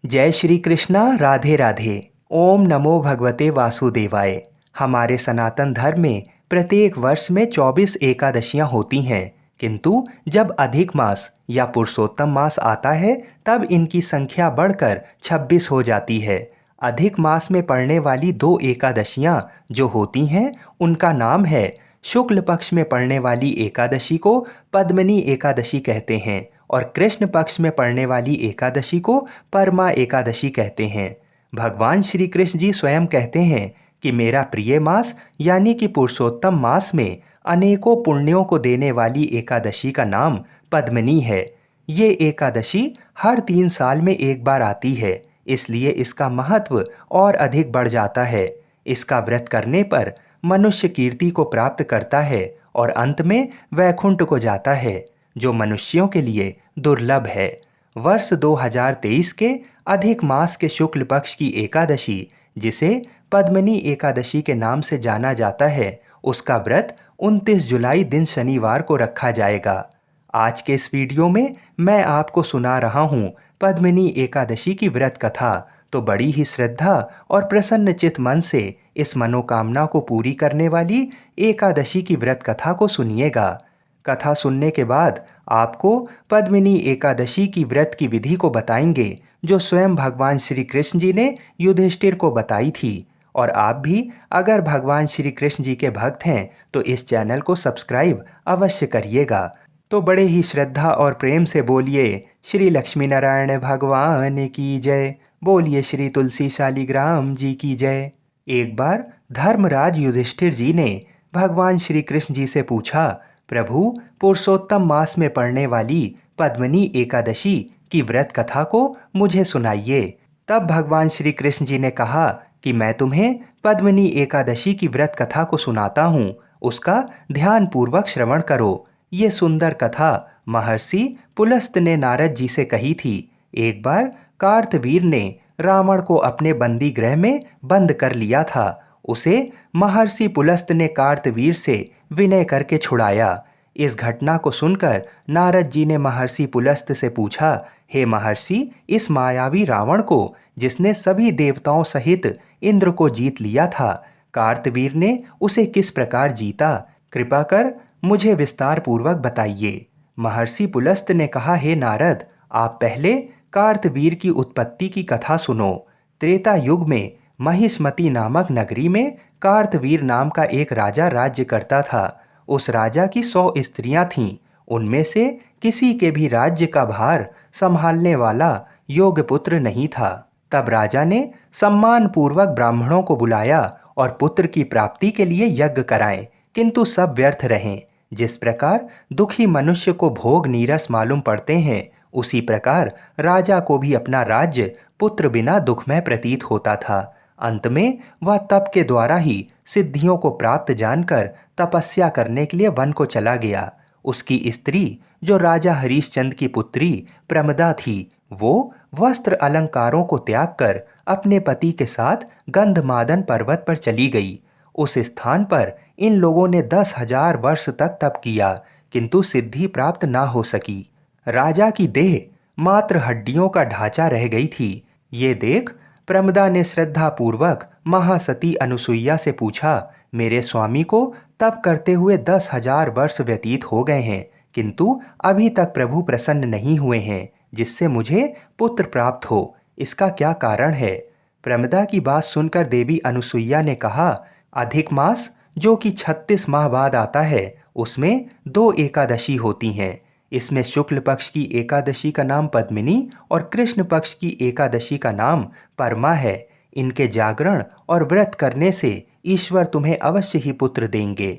जय श्री कृष्णा। राधे राधे। ओम नमो भगवते वासुदेवाय। हमारे सनातन धर्म में प्रत्येक वर्ष में 24 एकादशियां होती हैं, किंतु जब अधिक मास या पुरुषोत्तम मास आता है तब इनकी संख्या बढ़कर 26 हो जाती है। अधिक मास में पड़ने वाली दो एकादशियां जो होती हैं उनका नाम है, शुक्ल पक्ष में पड़ने वाली एकादशी को पद्मिनी एकादशी कहते हैं और कृष्ण पक्ष में पड़ने वाली एकादशी को परमा एकादशी कहते हैं। भगवान श्री कृष्ण जी स्वयं कहते हैं कि मेरा प्रिय मास यानी कि पुरुषोत्तम मास में अनेकों पुण्यों को देने वाली एकादशी का नाम पद्मिनी है। ये एकादशी हर 3 साल में एक बार आती है, इसलिए इसका महत्व और अधिक बढ़ जाता है। इसका व्रत करने पर मनुष्य कीर्ति को प्राप्त करता है और अंत में वैकुंठ को जाता है, जो मनुष्यों के लिए दुर्लभ है। वर्ष 2023 के अधिक मास के शुक्ल पक्ष की एकादशी, जिसे पद्मिनी एकादशी के नाम से जाना जाता है, उसका व्रत 29 जुलाई दिन शनिवार को रखा जाएगा। आज के इस वीडियो में मैं आपको सुना रहा हूँ पद्मिनी एकादशी की व्रत कथा। तो बड़ी ही श्रद्धा और प्रसन्न चित मन से इस मनोकामना को पूरी करने वाली एकादशी की व्रत कथा को सुनिएगा। कथा सुनने के बाद आपको पद्मिनी एकादशी की व्रत की विधि को बताएंगे, जो स्वयं भगवान श्री कृष्ण जी ने युधिष्ठिर को बताई थी। और आप भी अगर भगवान श्री कृष्ण जी के भक्त हैं तो इस चैनल को सब्सक्राइब अवश्य करिएगा। तो बड़े ही श्रद्धा और प्रेम से बोलिए श्री लक्ष्मी नारायण भगवान की जय, बोलिए श्री तुलसी शालिग्राम जी की जय। एक बार धर्मराज युधिष्ठिर जी ने भगवान श्री कृष्ण जी से पूछा, प्रभु, पुरुषोत्तम मास में पड़ने वाली पद्मिनी एकादशी की व्रत कथा को मुझे सुनाइए। तब भगवान श्री कृष्ण जी ने कहा कि मैं तुम्हें पद्मिनी एकादशी की व्रत कथा को सुनाता हूँ, उसका ध्यान पूर्वक श्रवण करो। ये सुंदर कथा महर्षि पुलस्त ने नारद जी से कही थी। एक बार कार्तवीर ने रावण को अपने बंदी गृह में बंद कर लिया था। उसे महर्षि पुलस्त ने कार्तवीर से विनय करके छुड़ाया। इस घटना को सुनकर नारद जी ने महर्षि पुलस्त से पूछा, हे महर्षि, इस मायावी रावण को, जिसने सभी देवताओं सहित इंद्र को जीत लिया था, कार्तवीर ने उसे किस प्रकार जीता? कृपा कर मुझे विस्तार पूर्वक बताइए। महर्षि पुलस्त ने कहा, हे नारद, आप पहले कार्तवीर की उत्पत्ति की कथा सुनो। त्रेता युग में महिष्मति नामक नगरी में कार्तवीर नाम का एक राजा राज्य करता था। उस राजा की 100 स्त्रियां थीं। उनमें से किसी के भी राज्य का भार संभालने वाला योग्य पुत्र नहीं था। तब राजा ने सम्मान पूर्वक ब्राह्मणों को बुलाया और पुत्र की प्राप्ति के लिए यज्ञ कराए, किंतु सब व्यर्थ रहें। जिस प्रकार दुखी मनुष्य को भोग नीरस मालूम पड़ते हैं, उसी प्रकार राजा को भी अपना राज्य पुत्र बिना दुखमय प्रतीत होता था। अंत में वह तप के द्वारा ही सिद्धियों को प्राप्त जानकर तपस्या करने के लिए वन को चला गया। उसकी स्त्री, जो राजा हरिश्चंद्र की पुत्री प्रमदा थी, वो वस्त्र अलंकारों को त्याग कर अपने पति के साथ गंधमादन पर्वत पर चली गई। उस स्थान पर इन लोगों ने 10,000 वर्ष तक तप किया, किंतु सिद्धि प्राप्त ना हो सकी। राजा की देह मात्र हड्डियों का ढांचा रह गई थी। ये देख प्रमदा ने श्रद्धा पूर्वक महासती अनुसुईया से पूछा, मेरे स्वामी को तप करते हुए 10,000 वर्ष व्यतीत हो गए हैं, किंतु अभी तक प्रभु प्रसन्न नहीं हुए हैं, जिससे मुझे पुत्र प्राप्त हो। इसका क्या कारण है? प्रमदा की बात सुनकर देवी अनुसुईया ने कहा, अधिक मास जो कि 36 माह बाद आता है, उसमें 2 एकादशी होती हैं। इसमें शुक्ल पक्ष की एकादशी का नाम पद्मिनी और कृष्ण पक्ष की एकादशी का नाम परमा है। इनके जागरण और व्रत करने से ईश्वर तुम्हें अवश्य ही पुत्र देंगे।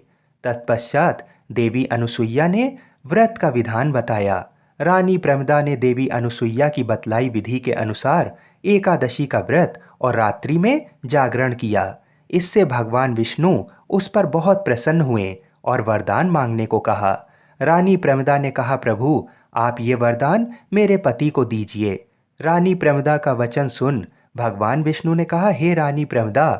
तत्पश्चात देवी अनुसुईया ने व्रत का विधान बताया। रानी प्रमदा ने देवी अनुसुईया की बतलाई विधि के अनुसार एकादशी का व्रत और रात्रि में जागरण किया। इससे भगवान विष्णु उस पर बहुत प्रसन्न हुए और वरदान मांगने को कहा। रानी प्रमदा ने कहा, प्रभु, आप ये वरदान मेरे पति को दीजिए। रानी प्रमदा का वचन सुन भगवान विष्णु ने कहा, हे रानी प्रमदा,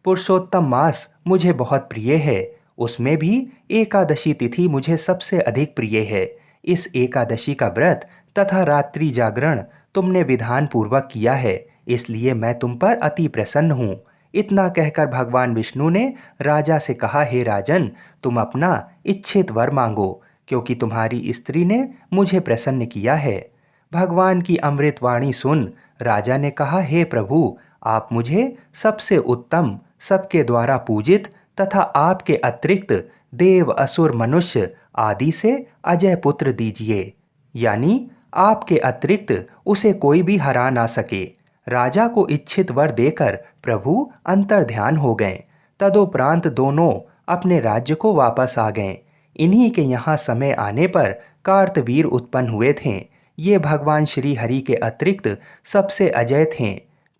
पुरुषोत्तम मास मुझे बहुत प्रिय है। उसमें भी एकादशी तिथि मुझे सबसे अधिक प्रिय है। इस एकादशी का व्रत तथा रात्रि जागरण तुमने विधान पूर्वक किया है, इसलिए मैं तुम पर अति प्रसन्न हूँ। इतना कहकर भगवान विष्णु ने राजा से कहा, हे राजन, तुम अपना इच्छित वर मांगो, क्योंकि तुम्हारी स्त्री ने मुझे प्रसन्न किया है। भगवान की अमृतवाणी सुन राजा ने कहा, हे प्रभु, आप मुझे सबसे उत्तम, सबके द्वारा पूजित तथा आपके अतिरिक्त देव, असुर, मनुष्य आदि से अजय पुत्र दीजिए, यानी आपके अतिरिक्त उसे कोई भी हरा ना सके। राजा को इच्छित वर देकर प्रभु अंतर्ध्यान हो गए। तदोपरांत दोनों अपने राज्य को वापस आ गए। इन्हीं के यहाँ समय आने पर कार्तवीर उत्पन्न हुए थे। ये भगवान श्री हरि के अतिरिक्त सबसे अजय थे।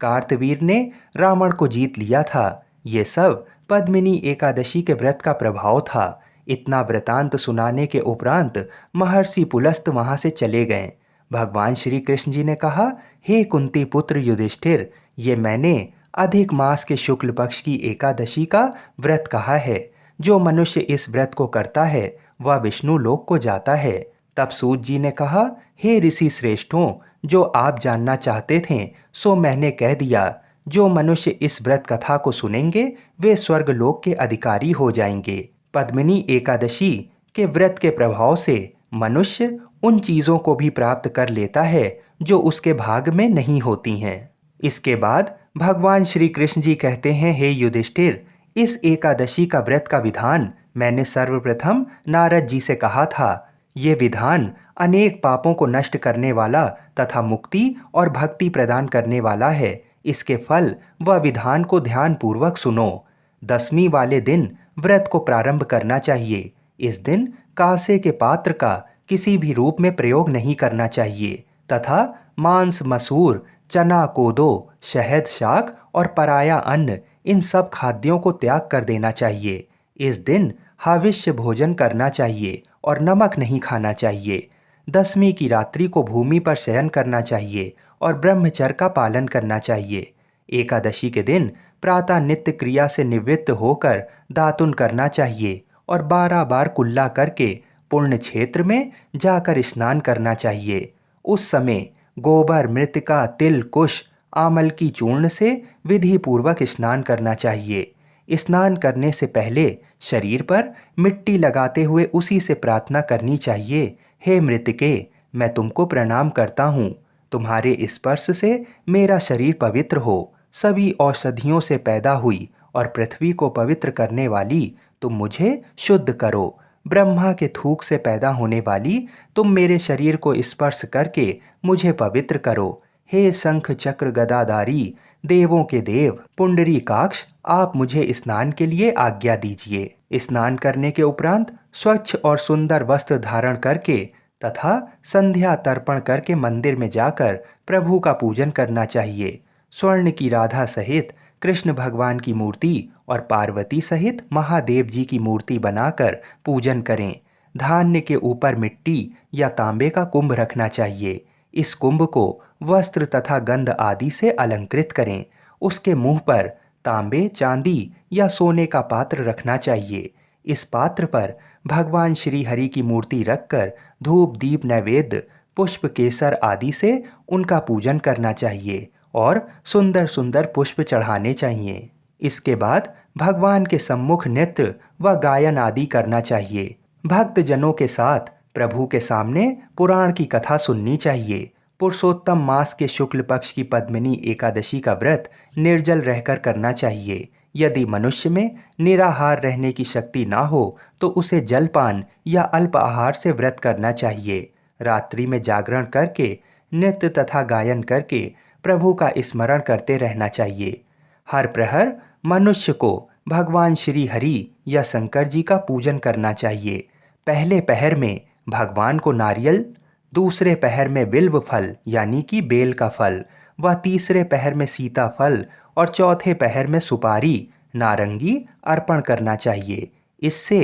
कार्तवीर ने रावण को जीत लिया था। ये सब पद्मिनी एकादशी के व्रत का प्रभाव था। इतना वृतांत सुनाने के उपरांत महर्षि पुलस्त वहां से चले गए। भगवान श्री कृष्ण जी ने कहा, हे कुंती पुत्र युधिष्ठिर, ये मैंने अधिक मास के शुक्ल पक्ष की एकादशी का व्रत कहा है। जो मनुष्य इस व्रत को करता है वह विष्णु लोक को जाता है। तब सूत जी ने कहा, हे ऋषि श्रेष्ठों, जो आप जानना चाहते थे सो मैंने कह दिया। जो मनुष्य इस व्रत कथा को सुनेंगे वे स्वर्ग लोक के अधिकारी हो जाएंगे। पद्मिनी एकादशी के व्रत के प्रभाव से मनुष्य उन चीज़ों को भी प्राप्त कर लेता है जो उसके भाग में नहीं होती हैं। इसके बाद भगवान श्री कृष्ण जी कहते हैं, हे युधिष्ठिर, इस एकादशी का व्रत का विधान मैंने सर्वप्रथम नारद जी से कहा था। ये विधान अनेक पापों को नष्ट करने वाला तथा मुक्ति और भक्ति प्रदान करने वाला है। इसके फल व विधान को ध्यान पूर्वक सुनो। 10वीं वाले दिन व्रत को प्रारंभ करना चाहिए। इस दिन कांसे के पात्र का किसी भी रूप में प्रयोग नहीं करना चाहिए तथा मांस, मसूर, चना, कोदो, शहद, शाक और पराया अन्न, इन सब खाद्यों को त्याग कर देना चाहिए। इस दिन हविष्य भोजन करना चाहिए और नमक नहीं खाना चाहिए। 10वीं की रात्रि को भूमि पर शयन करना चाहिए और ब्रह्मचर्य का पालन करना चाहिए। एकादशी के दिन प्रातः नित्य क्रिया से निवृत्त होकर दातुन करना चाहिए और 12 बार कुल्ला करके पुण्य क्षेत्र में जाकर स्नान करना चाहिए। उस समय गोबर, मृतिका, तिल, कुश, आमल की चूर्ण से विधि पूर्वक स्नान करना चाहिए। स्नान करने से पहले शरीर पर मिट्टी लगाते हुए उसी से प्रार्थना करनी चाहिए, हे मृतिके, मैं तुमको प्रणाम करता हूँ। तुम्हारे स्पर्श से मेरा शरीर पवित्र हो। सभी औषधियों से पैदा हुई और पृथ्वी को पवित्र करने वाली तुम मुझे शुद्ध करो। ब्रह्मा के थूक से पैदा होने वाली तुम मेरे शरीर को स्पर्श करके मुझे पवित्र करो। हे शंख चक्र गदाधारी, देवों के देव पुंडरीकाक्ष, आप मुझे स्नान के लिए आज्ञा दीजिए। स्नान करने के उपरांत स्वच्छ और सुंदर वस्त्र धारण करके तथा संध्या तर्पण करके मंदिर में जाकर प्रभु का पूजन करना चाहिए। स्वर्ण की राधा सहित कृष्ण भगवान की मूर्ति और पार्वती सहित महादेव जी की मूर्ति बनाकर पूजन करें। धान्य के ऊपर मिट्टी या तांबे का कुंभ रखना चाहिए। इस कुंभ को वस्त्र तथा गंध आदि से अलंकृत करें। उसके मुंह पर तांबे, चांदी या सोने का पात्र रखना चाहिए। इस पात्र पर भगवान श्री हरि की मूर्ति रखकर धूप, दीप, नैवेद्य, पुष्प, केसर आदि से उनका पूजन करना चाहिए और सुंदर सुंदर पुष्प चढ़ाने चाहिए। इसके बाद भगवान के सम्मुख नृत्य व गायन आदि करना चाहिए। भक्त जनों के साथ प्रभु के सामने पुराण की कथा सुननी चाहिए। पुरुषोत्तम मास के शुक्ल पक्ष की पद्मिनी एकादशी का व्रत निर्जल रहकर करना चाहिए। यदि मनुष्य में निराहार रहने की शक्ति ना हो तो उसे जलपान या अल्प आहार से व्रत करना चाहिए। रात्रि में जागरण करके नृत्य तथा गायन करके प्रभु का स्मरण करते रहना चाहिए। हर प्रहर मनुष्य को भगवान श्री हरि या शंकर जी का पूजन करना चाहिए। पहले पहर में भगवान को नारियल, दूसरे पहर में बिल्व फल यानी कि बेल का फल व तीसरे पहर में सीताफल और चौथे पहर में सुपारी, नारंगी अर्पण करना चाहिए। इससे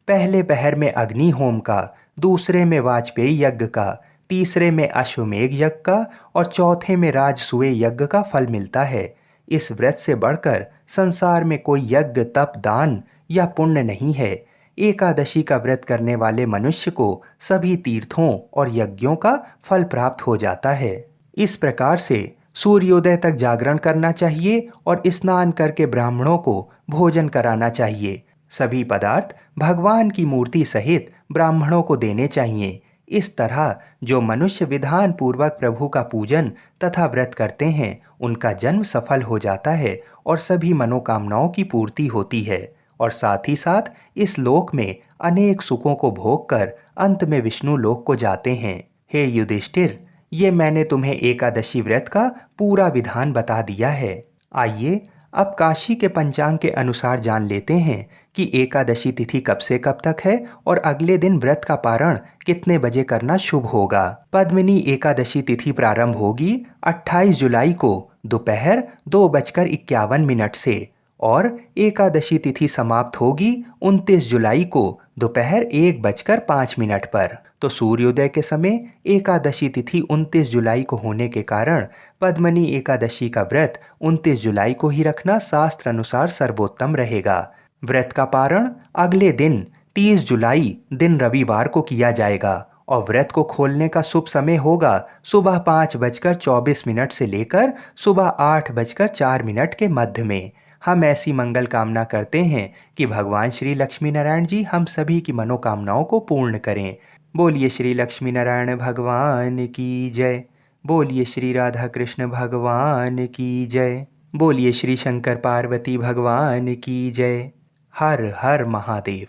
पहले पहर में अग्नि होम का, दूसरे में वाजपेयी यज्ञ का, तीसरे में अश्वमेघ यज्ञ का और चौथे में राजसूय यज्ञ का फल मिलता है। इस व्रत से बढ़कर संसार में कोई यज्ञ, तप, दान या पुण्य नहीं है। एकादशी का व्रत करने वाले मनुष्य को सभी तीर्थों और यज्ञों का फल प्राप्त हो जाता है। इस प्रकार से सूर्योदय तक जागरण करना चाहिए और स्नान करके ब्राह्मणों को भोजन कराना चाहिए। सभी पदार्थ भगवान की मूर्ति सहित ब्राह्मणों को देने चाहिए। इस तरह जो मनुष्य विधान पूर्वक प्रभु का पूजन तथा व्रत करते हैं उनका जन्म सफल हो जाता है और सभी मनोकामनाओं की पूर्ति होती है और साथ ही साथ इस लोक में अनेक सुखों को भोग कर अंत में विष्णु लोक को जाते हैं। हे युधिष्ठिर, ये मैंने तुम्हें एकादशी व्रत का पूरा विधान बता दिया है। आइए अब काशी के पंचांग के अनुसार जान लेते हैं कि एकादशी तिथि कब से कब तक है और अगले दिन व्रत का पारण कितने बजे करना शुभ होगा। पद्मिनी एकादशी तिथि प्रारंभ होगी 28 जुलाई को दोपहर 2:51 से और एकादशी तिथि समाप्त होगी 29 जुलाई को दोपहर 1:05 पर। तो सूर्योदय के समय एकादशी तिथि 29 जुलाई को होने के कारण पद्मनी एकादशी का व्रत 29 जुलाई को ही रखना शास्त्र अनुसार सर्वोत्तम रहेगा। व्रत का पारण अगले दिन 30 जुलाई दिन रविवार को किया जाएगा और व्रत को खोलने का शुभ समय होगा सुबह 5:24 से लेकर सुबह 8:04 के मध्य में। हम ऐसी मंगल कामना करते हैं कि भगवान श्री लक्ष्मी नारायण जी हम सभी की मनोकामनाओं को पूर्ण करें। बोलिए श्री लक्ष्मी नारायण भगवान की जय। बोलिए श्री राधा कृष्ण भगवान की जय। बोलिए श्री शंकर पार्वती भगवान की जय। हर हर महादेव।